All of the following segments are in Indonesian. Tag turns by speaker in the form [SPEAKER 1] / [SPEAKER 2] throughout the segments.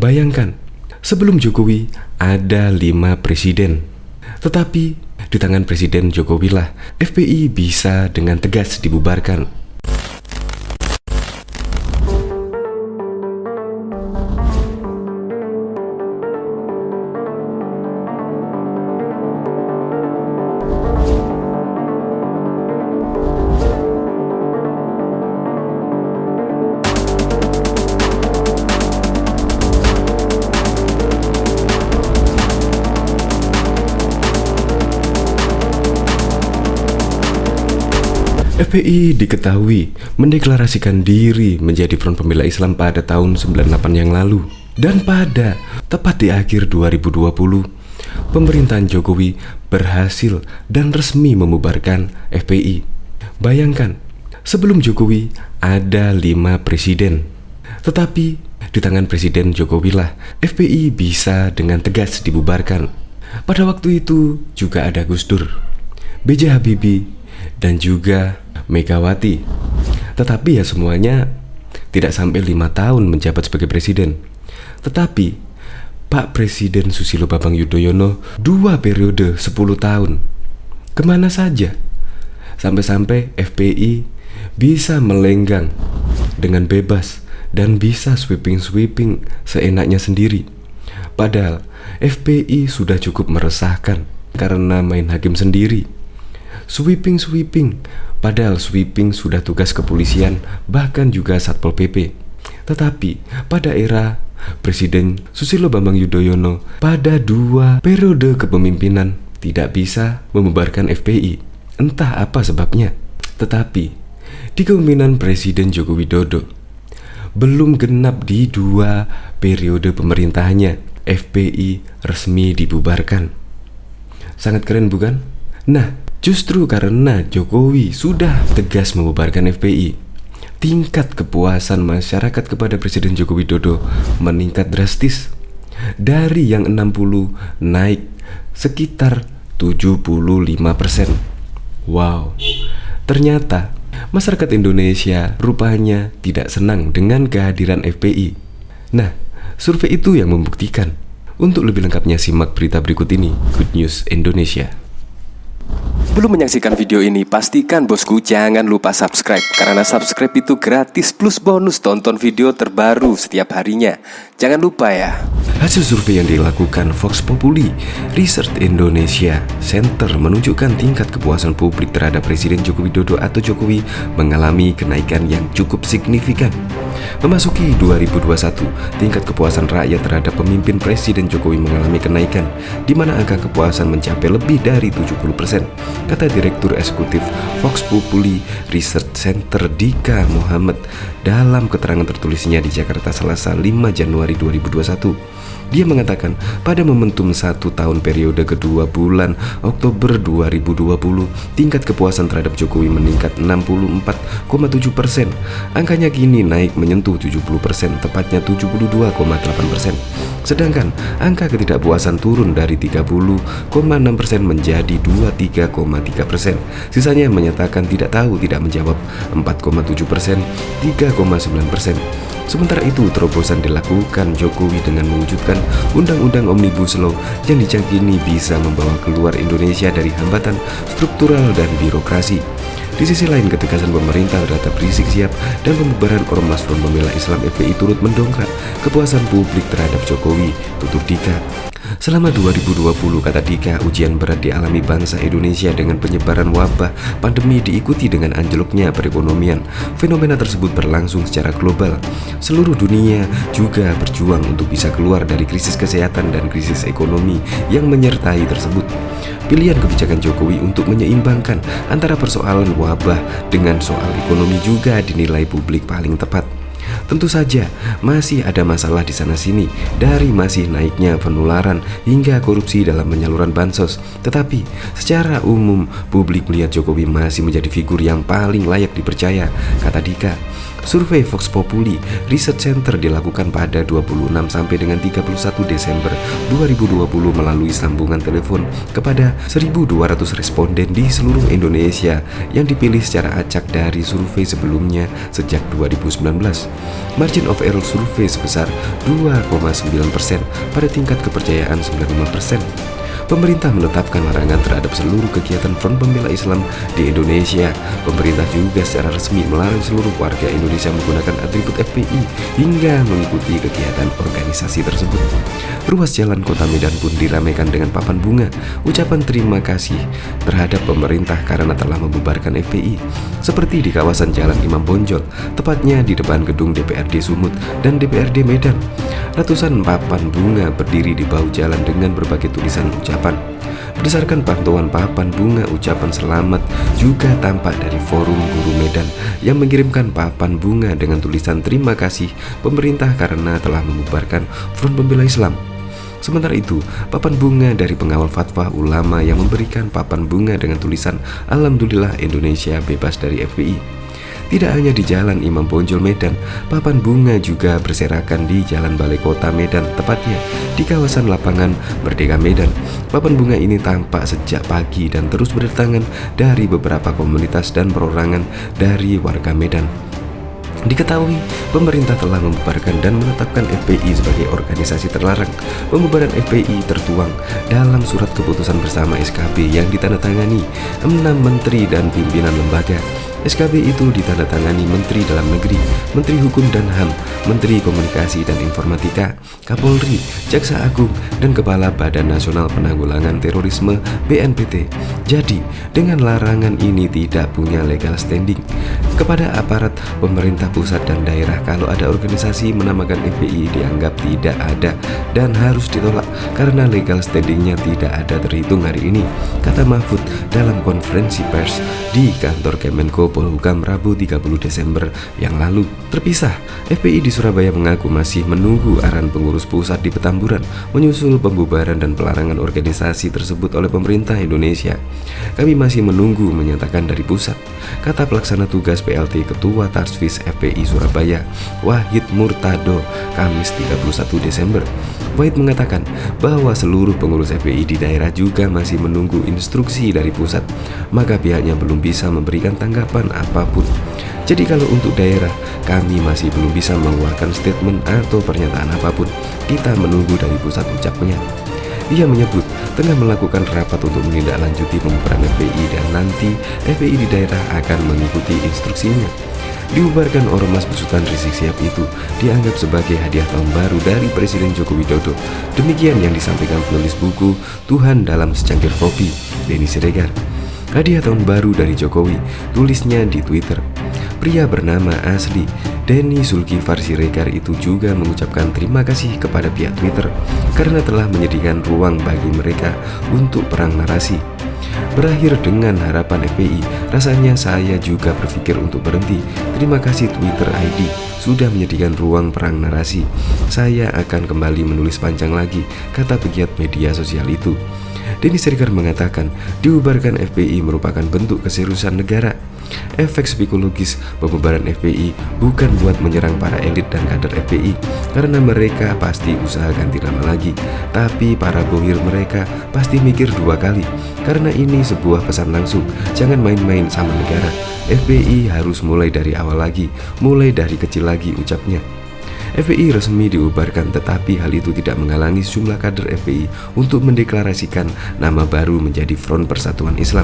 [SPEAKER 1] Bayangkan, sebelum Jokowi ada 5 presiden. Tetapi di tangan Presiden Jokowi lah FPI bisa dengan tegas dibubarkan. FPI diketahui mendeklarasikan diri menjadi Front Pembela Islam pada tahun 98 yang lalu. Dan pada tepat di akhir 2020, pemerintahan Jokowi berhasil dan resmi membubarkan FPI. Bayangkan, sebelum Jokowi ada 5 presiden. Tetapi di tangan Presiden Jokowi lah FPI bisa dengan tegas dibubarkan. Pada waktu itu juga ada Gus Dur, B.J. Habibie, dan juga Megawati. Tetapi ya semuanya tidak sampai 5 tahun menjabat sebagai presiden. Tetapi Pak Presiden Susilo Bambang Yudhoyono 2 periode 10 tahun. Kemana saja? Sampai-sampai FPI bisa melenggang dengan bebas dan bisa sweeping seenaknya sendiri. Padahal FPI sudah cukup meresahkan karena main hakim sendiri. Sweeping, padahal sweeping sudah tugas kepolisian, bahkan juga Satpol PP. Tetapi pada era Presiden Susilo Bambang Yudhoyono pada 2 periode kepemimpinan tidak bisa membubarkan FPI. Entah apa sebabnya. Tetapi di kepemimpinan Presiden Joko Widodo belum genap di 2 periode pemerintahannya, FPI resmi dibubarkan. Sangat keren bukan? Nah, justru karena Jokowi sudah tegas membubarkan FPI, tingkat kepuasan masyarakat kepada Presiden Joko Widodo meningkat drastis. Dari yang 60 naik sekitar 75%. Wow, ternyata masyarakat Indonesia rupanya tidak senang dengan kehadiran FPI. Nah, survei itu yang membuktikan. Untuk lebih lengkapnya simak berita berikut ini, Good News Indonesia.
[SPEAKER 2] Belum menyaksikan video ini, pastikan bosku jangan lupa subscribe. Karena subscribe itu gratis plus bonus tonton video terbaru setiap harinya. Jangan lupa ya.
[SPEAKER 1] Hasil survei yang dilakukan Vox Populi Research Indonesia Center menunjukkan tingkat kepuasan publik terhadap Presiden Joko Widodo atau Jokowi mengalami kenaikan yang cukup signifikan. Memasuki 2021, tingkat kepuasan rakyat terhadap pemimpin Presiden Jokowi mengalami kenaikan, di mana angka kepuasan mencapai lebih dari 70%, kata Direktur Eksekutif Vox Populi Research Center Dika Muhammad dalam keterangan tertulisnya di Jakarta Selasa 5 Januari 2021. Dia mengatakan pada momentum 1 tahun periode kedua bulan Oktober 2020, tingkat kepuasan terhadap Jokowi meningkat 64,7%. Angkanya kini naik menyentuh 70%, tepatnya 72,8%. Sedangkan angka ketidakpuasan turun dari 30,6% menjadi 23,3%. Sisanya menyatakan tidak tahu, tidak menjawab 4,7%, 3,9%. Sementara itu, terobosan dilakukan Jokowi dengan mewujudkan Undang-Undang Omnibus Law yang diyakini bisa membawa keluar Indonesia dari hambatan struktural dan birokrasi. Di sisi lain, ketegasan pemerintah terhadap Rizik Syihab dan pembubaran Ormas Front Pembela Islam FPI turut mendongkrak kepuasan publik terhadap Jokowi, tutur Dika. Selama 2020, kata Dika, ujian berat dialami bangsa Indonesia dengan penyebaran wabah pandemi diikuti dengan anjloknya perekonomian. Fenomena tersebut berlangsung secara global. Seluruh dunia juga berjuang untuk bisa keluar dari krisis kesehatan dan krisis ekonomi yang menyertai tersebut. Pilihan kebijakan Jokowi untuk menyeimbangkan antara persoalan wabah dengan soal ekonomi juga dinilai publik paling tepat. Tentu saja masih ada masalah di sana-sini, dari masih naiknya penularan hingga korupsi dalam penyaluran bansos. Tetapi secara umum publik melihat Jokowi masih menjadi figur yang paling layak dipercaya, kata Dika. Survei Vox Populi Research Center dilakukan pada 26 sampai dengan 31 Desember 2020 melalui sambungan telepon kepada 1.200 responden di seluruh Indonesia yang dipilih secara acak dari survei sebelumnya sejak 2019. Margin of error survei sebesar 2,9% pada tingkat kepercayaan 95%. Pemerintah menetapkan larangan terhadap seluruh kegiatan Front Pembela Islam di Indonesia. Pemerintah juga secara resmi melarang seluruh warga Indonesia menggunakan atribut FPI hingga mengikuti kegiatan organisasi tersebut. Ruas jalan Kota Medan pun diramaikan dengan papan bunga ucapan terima kasih terhadap pemerintah karena telah membubarkan FPI, seperti di kawasan Jalan Imam Bonjol, tepatnya di depan gedung DPRD Sumut dan DPRD Medan. Ratusan papan bunga berdiri di bahu jalan dengan berbagai tulisan ucapan. Berdasarkan pantauan papan bunga ucapan selamat juga tampak dari Forum Guru Medan yang mengirimkan papan bunga dengan tulisan terima kasih pemerintah karena telah membubarkan Front Pembela Islam. Sementara itu, papan bunga dari pengawal fatwa ulama yang memberikan papan bunga dengan tulisan Alhamdulillah Indonesia bebas dari FPI. Tidak hanya di Jalan Imam Bonjol Medan, papan bunga juga berserakan di Jalan Balai Kota Medan, tepatnya di kawasan lapangan Merdeka Medan. Papan bunga ini tampak sejak pagi dan terus berdatangan dari beberapa komunitas dan perorangan dari warga Medan. Diketahui, pemerintah telah membubarkan dan menetapkan FPI sebagai organisasi terlarang. Pembubaran FPI tertuang dalam surat keputusan bersama SKB yang ditandatangani 6 menteri dan pimpinan lembaga. SKB itu ditandatangani Menteri Dalam Negeri, Menteri Hukum dan HAM, Menteri Komunikasi dan Informatika, Kapolri, Jaksa Agung, dan Kepala Badan Nasional Penanggulangan Terorisme (BNPT). Jadi, dengan larangan ini tidak punya legal standing kepada aparat pemerintah pusat dan daerah. Kalau ada organisasi menamakan FPI dianggap tidak ada dan harus ditolak karena legal standingnya tidak ada terhitung hari ini, kata Mahfud dalam konferensi pers di kantor Kemenko Polhukam Rabu 30 Desember yang lalu. Terpisah, FPI di Surabaya mengaku masih menunggu arahan pengurus pusat di Petamburan menyusul pembubaran dan pelarangan organisasi tersebut oleh pemerintah Indonesia. Kami masih menunggu menyatakan dari pusat, kata pelaksana tugas PLT Ketua Tarsvis FPI Surabaya, Wahid Murtado, Kamis 31 Desember. Wahid mengatakan bahwa seluruh pengurus FPI di daerah juga masih menunggu instruksi dari pusat, maka pihaknya belum bisa memberikan tanggapan apapun. Jadi kalau untuk daerah, kami masih belum bisa mengeluarkan statement atau pernyataan apapun. Kita menunggu dari pusat, ucapnya. Ia menyebut tengah melakukan rapat untuk menindaklanjuti pembubaran FPI dan nanti FPI di daerah akan mengikuti instruksinya. Dibubarkan Ormas besutan Rizik Sihab itu dianggap sebagai hadiah tahun baru dari Presiden Joko Widodo. Demikian yang disampaikan penulis buku Tuhan Dalam Secangkir Kopi, Denny Siregar. Hadiah tahun baru dari Jokowi, tulisnya di Twitter. Pria bernama asli Denny Zulkifar Siregar itu juga mengucapkan terima kasih kepada pihak Twitter karena telah menyediakan ruang bagi mereka untuk perang narasi. Berakhir dengan harapan FPI, rasanya saya juga berpikir untuk berhenti. Terima kasih Twitter ID sudah menyediakan ruang perang narasi. Saya akan kembali menulis panjang lagi, kata pegiat media sosial itu. Denny Siregar mengatakan dibubarkan FPI merupakan bentuk keseriusan negara. Efek psikologis pembubaran FPI bukan buat menyerang para elit dan kader FPI karena mereka pasti usaha ganti nama lagi, tapi para bohir mereka pasti mikir dua kali karena ini sebuah pesan langsung, jangan main-main sama negara. FPI harus mulai dari awal lagi, mulai dari kecil lagi, ucapnya. FPI resmi dibubarkan, tetapi hal itu tidak menghalangi sejumlah kader FPI untuk mendeklarasikan nama baru menjadi Front Persatuan Islam.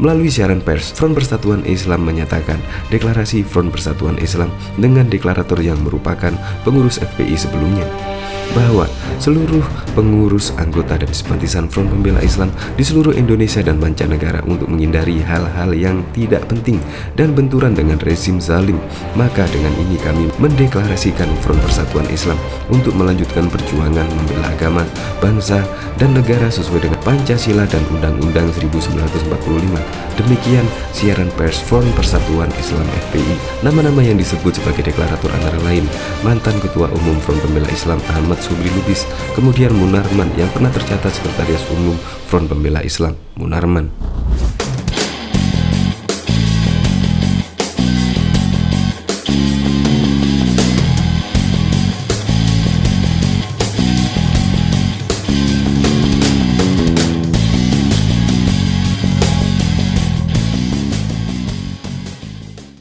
[SPEAKER 1] Melalui siaran pers, Front Persatuan Islam menyatakan deklarasi Front Persatuan Islam dengan deklarator yang merupakan pengurus FPI sebelumnya, bahwa seluruh pengurus, anggota, dan simpatisan Front Pembela Islam di seluruh Indonesia dan mancanegara untuk menghindari hal-hal yang tidak penting dan benturan dengan rezim zalim. Maka dengan ini kami mendeklarasikan Front Persatuan Islam untuk melanjutkan perjuangan membela agama, bangsa, dan negara sesuai dengan Pancasila dan Undang-Undang 1945. Demikian siaran pers Front Persatuan Islam FPI. Nama-nama yang disebut sebagai deklarator antara lain mantan Ketua Umum Front Pembela Islam Ahmad Subli Lubis, kemudian Munarman yang pernah tercatat Sekretaris Umum Front Pembela Islam, Munarman.